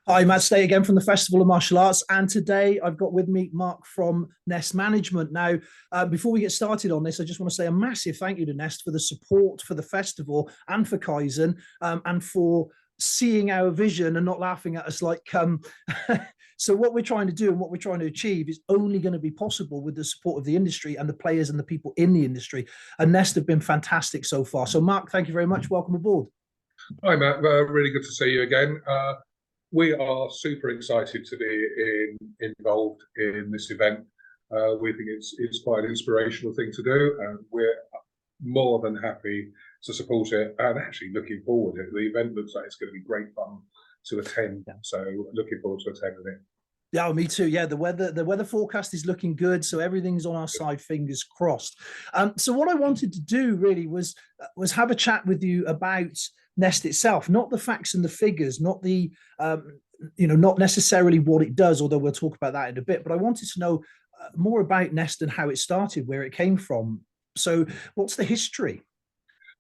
Hi, Matt Stait again from the Festival of Martial Arts. And today I've got with me Mark from Nest Management. Now, before we get started on this, I just want to say a massive thank you to Nest for the support for the festival and for Kaizen and for seeing our vision and not laughing at us so what we're trying to do and what we're trying to achieve is only going to be possible with the support of the industry and the players and the people in the industry. And Nest have been fantastic so far. So Mark, thank you very much. Welcome aboard. Hi, Matt. Really good to see you again. We are super excited to be involved in this event. We think it's quite an inspirational thing to do, and we're more than happy to support it. And actually, looking forward, the event looks like it's going to be great fun to attend. Yeah. So, looking forward to attending it. Yeah, me too. Yeah, the weather forecast is looking good, so everything's on our side. Fingers crossed. So, what I wanted to do really was have a chat with you about Nest itself, not the facts and the figures, not the not necessarily what it does, although we'll talk about that in a bit. But I wanted to know more about Nest and how it started, where it came from. So, what's the history?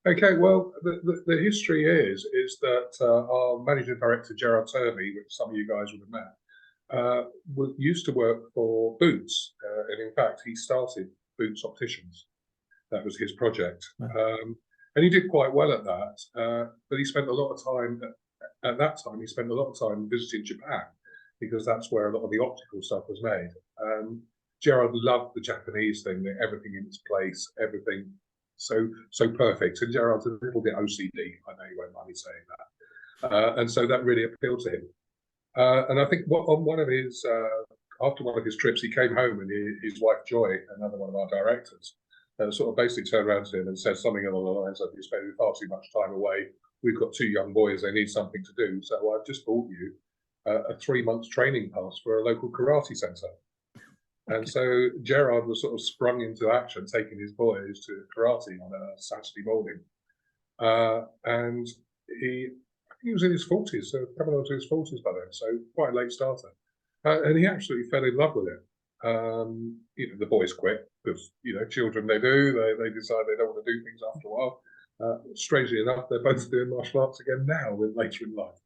Okay, well, the history is that our managing director Gerard Turvey, which some of you guys would have met, used to work for Boots, and in fact, he started Boots Opticians. That was his project. Wow. And he did quite well at that, but he spent a lot of time, at that time, he spent a lot of time visiting Japan, because that's where a lot of the optical stuff was made. Gerard loved the Japanese thing, everything in its place, everything so perfect. And Gerard's a little bit OCD, I know you won't mind me saying that. And so that really appealed to him. And I think on one of his, after one of his trips, he came home and his wife Joy, another one of our directors, sort of basically turned around to him and said something along the lines of, "You're spending far too much time away. We've got 2 young boys, they need something to do. So I've just bought you a 3-month training pass for a local karate centre." Okay. And so Gerard was sort of sprung into action, taking his boys to karate on a Saturday morning. And he was in his 40s, so coming on to his 40s by then, so quite a late starter. And he absolutely fell in love with it. The boys quit because children, they decide they don't want to do things after a while. Strangely enough, they're both doing martial arts again now later in life.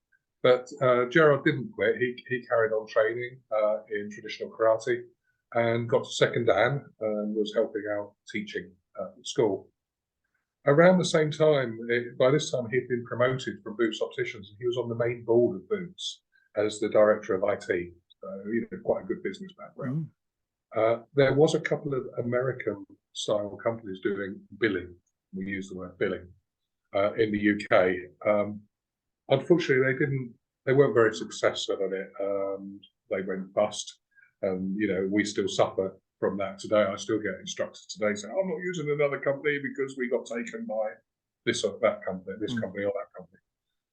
But Gerard didn't quit. He carried on training in traditional karate and got to second Dan and was helping out teaching at school. Around the same time, by this time he'd been promoted from Boots Opticians, and he was on the main board of Boots as the director of IT. So, quite a good business background. There was a couple of American-style companies doing billing. We use the word billing in the UK. Unfortunately, they weren't very successful at it. They went bust, and we still suffer from that today. I still get instructors today saying, "I'm not using another company because we got taken by this or that company, this company or that company."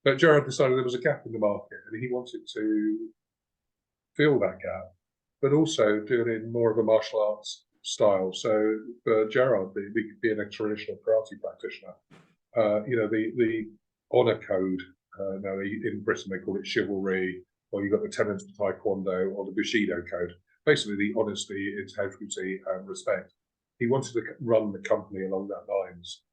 But Gerard decided there was a gap in the market, and he wanted to fill that gap, but also do it in more of a martial arts style. So for Gerard, being a traditional karate practitioner, the honor code, now in Britain they call it chivalry, or you've got the tenets of taekwondo or the bushido code, basically the honesty, integrity and respect. He wanted to run the company along that lines.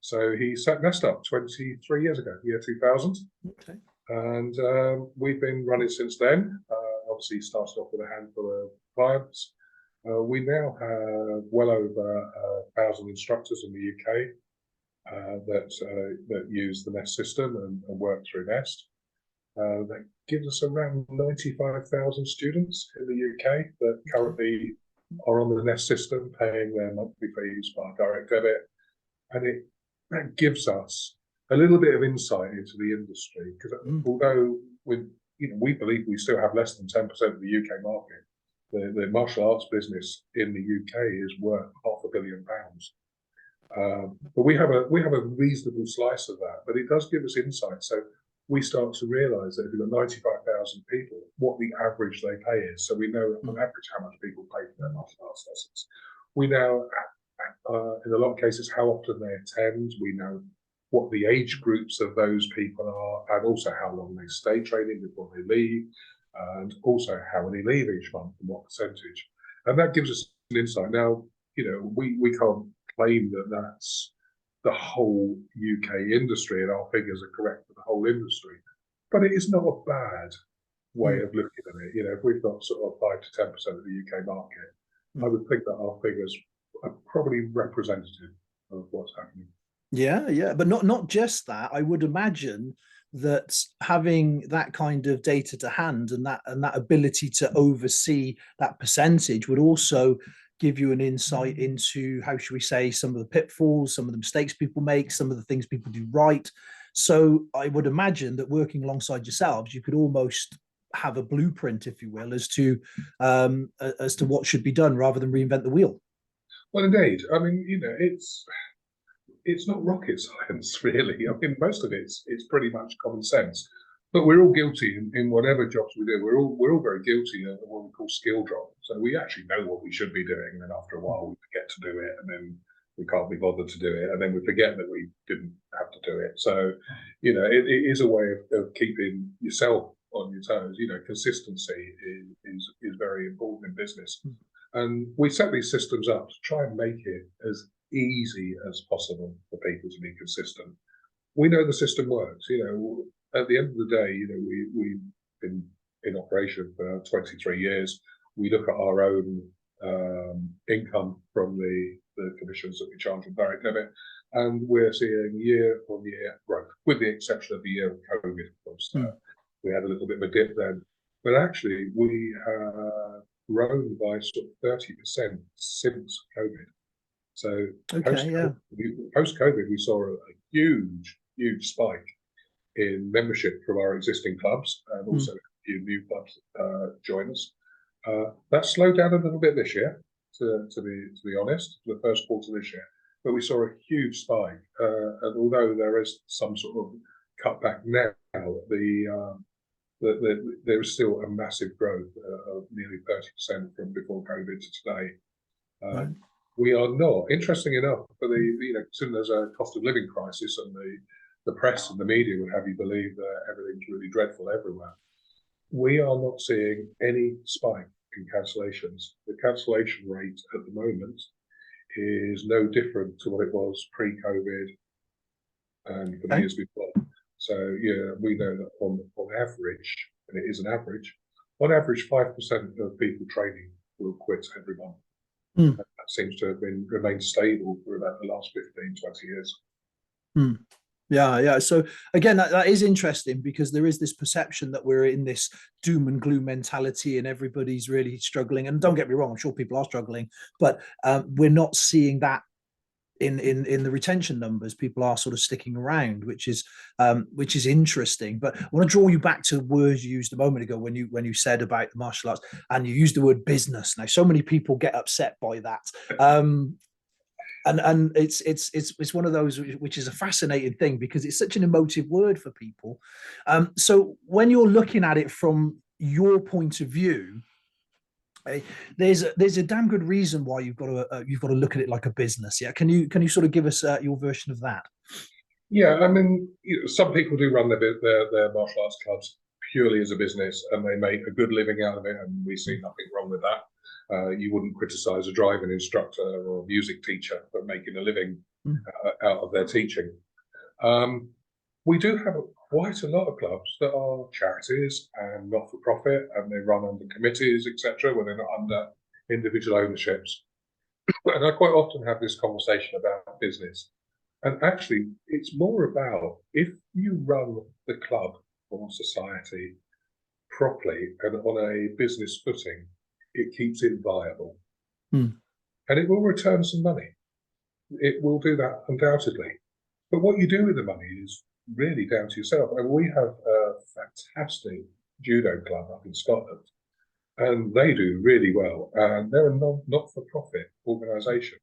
So he set Nest up 23 years ago, year 2000. Okay. And we've been running since then. Obviously started off with a handful of clients. We now have well over 1,000 instructors in the UK that use the Nest system and work through Nest. That gives us around 95,000 students in the UK that currently are on the Nest system, paying their monthly fees by direct debit. And that gives us a little bit of insight into the industry, because although we believe we still have less than 10% of the UK market, the martial arts business in the UK is worth £500 million. But we have a reasonable slice of that, but it does give us insight. So we start to realise that if you've got 95,000 people, what the average they pay is. So we know on average how much people pay for their martial arts lessons. We know, in a lot of cases, how often they attend. We know what the age groups of those people are, and also how long they stay training before they leave, and also how many leave each month and what percentage. And that gives us an insight. Now, we can't claim that that's the whole UK industry and our figures are correct for the whole industry, but it is not a bad way of looking at it. If we've got sort of 5 to 10% of the UK market, I would think that our figures are probably representative of what's happening. Yeah, but not just that. I would imagine that having that kind of data to hand and that ability to oversee that percentage would also give you an insight into, how should we say, some of the pitfalls, some of the mistakes people make, some of the things people do right. So I would imagine that working alongside yourselves, you could almost have a blueprint, if you will, as to what should be done rather than reinvent the wheel. Well, indeed. I mean, it's not rocket science, really. I mean, most of it's pretty much common sense. But we're all guilty in whatever jobs we do. We're all very guilty of what we call skill drop. So we actually know what we should be doing, and then after a while we forget to do it, and then we can't be bothered to do it, and then we forget that we didn't have to do it. So, it is a way of keeping yourself on your toes. Consistency is very important in business, and we set these systems up to try and make it as easy as possible for people to be consistent. We know the system works. At the end of the day, we've been in operation for 23 years. We look at our own income from the commissions that we charge on direct debit, and we're seeing year-on-year growth, with the exception of the year of COVID. Of course, we had a little bit of a dip then, but actually we have grown by sort of 30% since COVID. So post-COVID, we saw a huge spike in membership from our existing clubs, and also a few new clubs join us. That slowed down a little bit this year, to be honest, the first quarter this year. But we saw a huge spike, and although there is some sort of cutback now, there is still a massive growth of nearly 30% from before COVID to today. We are not, interesting enough, for considering there's a cost of living crisis, and the press and the media would have you believe that everything's really dreadful everywhere. We are not seeing any spike in cancellations. The cancellation rate at the moment is no different to what it was pre-COVID and for the years before. So we know that on average, and it is an average, on average 5% of people training will quit every month. That seems to have remained stable for about the last 15, 20 years. Yeah. So again, that is interesting, because there is this perception that we're in this doom and gloom mentality and everybody's really struggling. And don't get me wrong, I'm sure people are struggling, but we're not seeing that in the retention numbers. People are sort of sticking around, which is interesting. But I want to draw you back to words you used a moment ago when you said about the martial arts, and you used the word business. Now, so many people get upset by that. And it's one of those which is a fascinating thing, because it's such an emotive word for people. So when you're looking at it from your point of view, there's a damn good reason why you've got to look at it like a business. Yeah, can you sort of give us your version of that? Yeah, I mean, some people do run their martial arts clubs purely as a business, and they make a good living out of it, and we see nothing wrong with that. You wouldn't criticise a driving instructor or a music teacher for making a living out of their teaching. We do have quite a lot of clubs that are charities and not-for-profit, and they run under committees, etc., where they're not under individual ownerships. And I quite often have this conversation about business. And actually, it's more about, if you run the club or society properly and on a business footing, it keeps it viable. And it will return some money. It will do that undoubtedly. But what you do with the money is really down to yourself. And we have a fantastic judo club up in Scotland, and they do really well. And they're a not-for-profit organisation,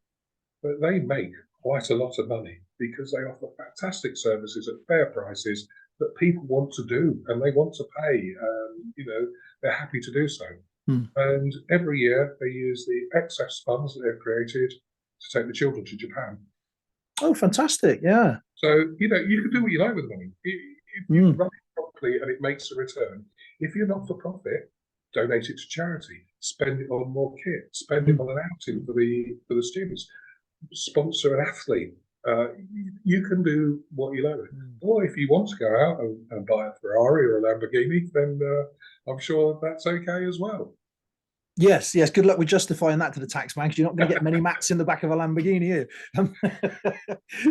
but they make quite a lot of money because they offer fantastic services at fair prices that people want to do, and they want to pay. They're happy to do so. And every year they use the excess funds that they've created to take the children to Japan. Oh, fantastic! Yeah. So you can do what you like with the money. If you run it properly and it makes a return. If you're not for profit, donate it to charity. Spend it on more kit. Spend it on an outing for the students. Sponsor an athlete. you can do what you like. Or if you want to go out and buy a Ferrari or a Lamborghini, then I'm sure that's okay as well. Yes, yes. Good luck with justifying that to the tax man, because you're not going to get many mats in the back of a Lamborghini here.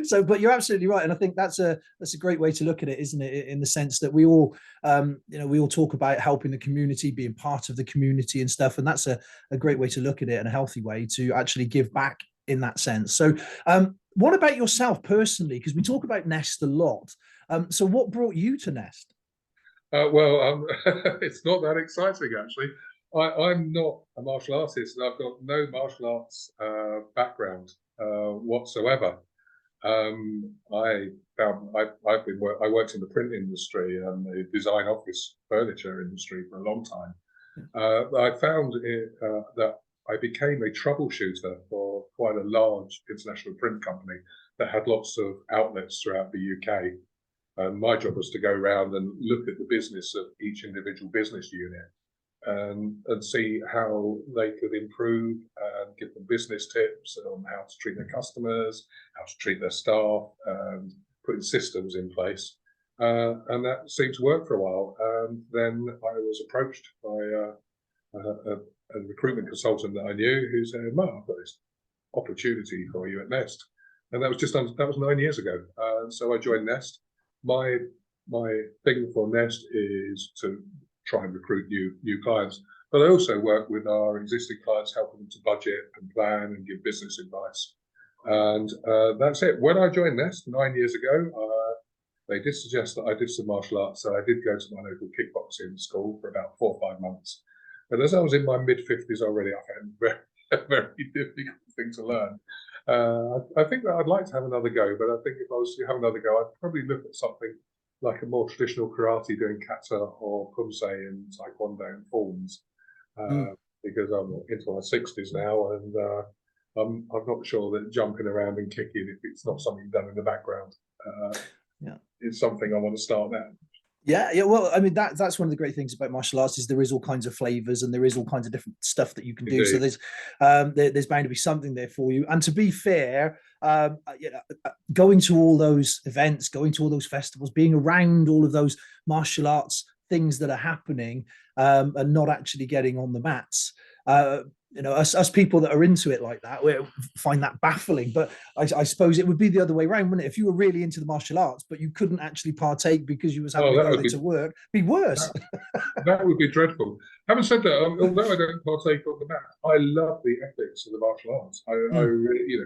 So, but you're absolutely right, and I think that's a great way to look at it, isn't it? In the sense that we all, we all talk about helping the community, being part of the community and stuff, and that's a great way to look at it, and a healthy way to actually give back in that sense. So, what about yourself personally? Because we talk about Nest a lot. So, what brought you to Nest? Well, it's not that exciting, actually. I'm not a martial artist, and I've got no martial arts background whatsoever. I worked in the print industry and the design office furniture industry for a long time. I found that I became a troubleshooter for quite a large international print company that had lots of outlets throughout the UK. And my job was to go around and look at the business of each individual business unit and see how they could improve and give them business tips on how to treat their customers, how to treat their staff, and putting systems in place. And that seemed to work for a while. And then I was approached by a recruitment consultant that I knew, who said, "Mark, I've got this opportunity for you at Nest." And that was 9 years ago. So I joined Nest. My thing for Nest is to try and recruit new clients, but I also work with our existing clients, helping them to budget and plan and give business advice. And that's it. When I joined Nest 9 years ago, they did suggest that I did some martial arts, so I did go to my local kickboxing school for about 4 or 5 months. But as I was in my mid-50s already, I found a very difficult thing to learn. I think that I'd like to have another go, but I think if I was to have another go, I'd probably look at something like a more traditional karate, doing kata or kumse and taekwondo and forms, because I'm into my 60s now, and I'm not sure that jumping around and kicking, if it's not something done in the background, it's something I want to start now. Yeah. Well, I mean, that's one of the great things about martial arts, is there is all kinds of flavors and there is all kinds of different stuff that you can do. Indeed. So there's bound to be something there for you. And to be fair, going to all those events, going to all those festivals, being around all of those martial arts things that are happening, and not actually getting on the mats. Us people that are into it like that, we find that baffling. But I suppose it would be the other way around, wouldn't it? If you were really into the martial arts, but you couldn't actually partake because you was having to go there to work, it'd be worse. That would be dreadful. Having said that, although I don't partake on the mat, I love the ethics of the martial arts. I really,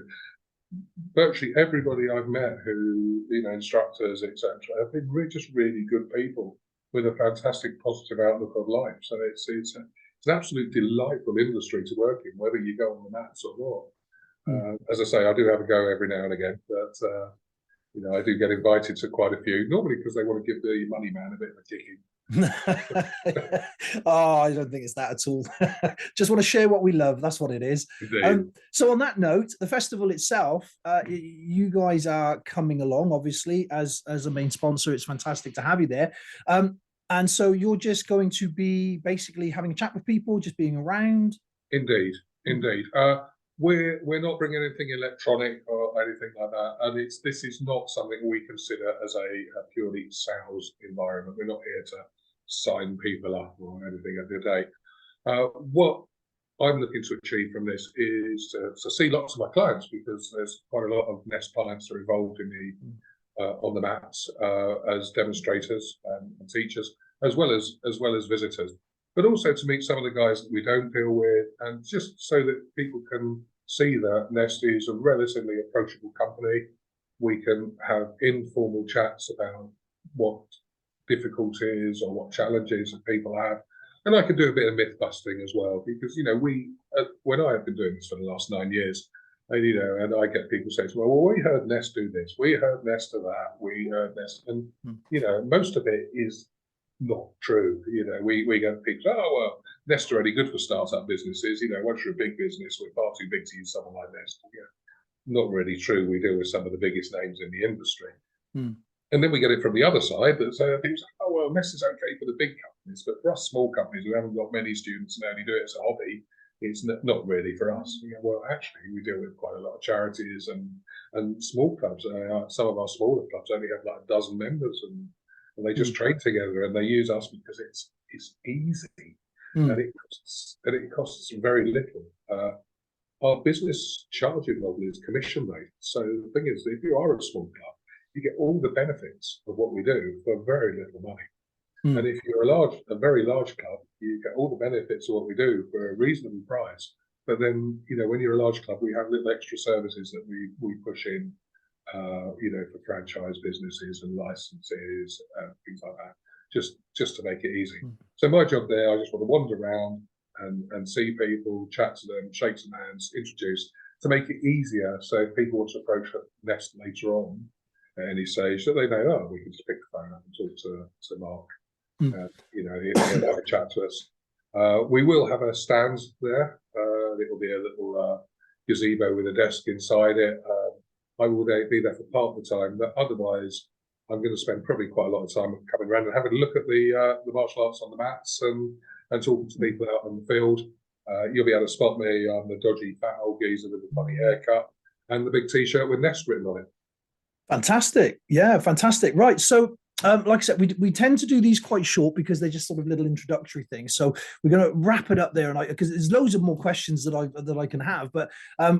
virtually everybody I've met who, instructors, etc., have been just really good people with a fantastic positive outlook on life. So it's an absolutely delightful industry to work in, whether you go on the mats or not. As I say, I do have a go every now and again, but I do get invited to quite a few, normally because they want to give the money man a bit of a kicking. Oh, I don't think it's that at all. Just want to share what we love. That's what it is. So on that note, the festival itself, you guys are coming along, obviously, as a main sponsor. It's fantastic to have you there. And so you're just going to be basically having a chat with people, just being around? Indeed. We're not bringing anything electronic or anything like that, and this is not something we consider as a purely sales environment. We're not here to sign people up or anything at the day. What I'm looking to achieve from this is to see lots of my clients, because there's quite a lot of Nest clients that are involved in the on the mats as demonstrators and teachers, as well as visitors. But also to meet some of the guys that we don't deal with, and just so that people can see that Nest is a relatively approachable company. We can have informal chats about what difficulties or what challenges that people have. And I can do a bit of myth busting as well, because, when I have been doing this for the last 9 years, and I get people saying, well, we heard Nest do this, we heard Nest do that, we heard Nest, and, most of it is not true. We get people, well, Nest are only good for startup businesses. Once you're a big business, we're far too big to use someone like Nest. Not really true. We deal with some of the biggest names in the industry. And then we get it from the other side that say, people say, oh, well, Nest is okay for the big companies, but for us small companies who haven't got many students and only do it as a hobby, it's not really for us. Well, actually, we deal with quite a lot of charities and small clubs. Some of our smaller clubs only have like a dozen members, and they just trade together, and they use us because it's easy, and it costs very little. Our business charging model is commission based. So the thing is, if you are a small club, you get all the benefits of what we do for very little money. And if you're a very large club, you get all the benefits of what we do for a reasonable price. But then, when you're a large club, we have little extra services that we push in, for franchise businesses and licenses, things like that, just to make it easy. So my job there, I just want to wander around and see people, chat to them, shake some hands, introduce, to make it easier. So if people want to approach Nest later on at any stage, that they know, oh, we can just pick the phone up and talk to Mark. He'll have a chat to us. We will have a stand there. It'll be a little gazebo with a desk inside it. I will be there for part of the time, but otherwise, I'm going to spend probably quite a lot of time coming around and having a look at the martial arts on the mats and talking to people out on the field. You'll be able to spot me on the dodgy fat old geezer with the funny haircut and the big T-shirt with Nest written on it. Fantastic. Yeah, fantastic. Right. So, like I said, we tend to do these quite short because they're just sort of little introductory things. So we're going to wrap it up there, and because there's loads of more questions that I can have, but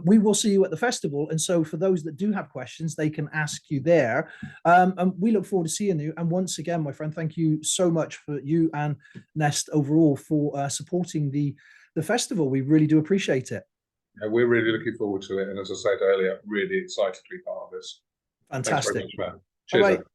we will see you at the festival. And so for those that do have questions, they can ask you there. And we look forward to seeing you. And once again, my friend, thank you so much for you and Nest overall for supporting the festival. We really do appreciate it. Yeah, we're really looking forward to it. And as I said earlier, really excited to be part of this. Fantastic. Thanks very much, man. Cheers.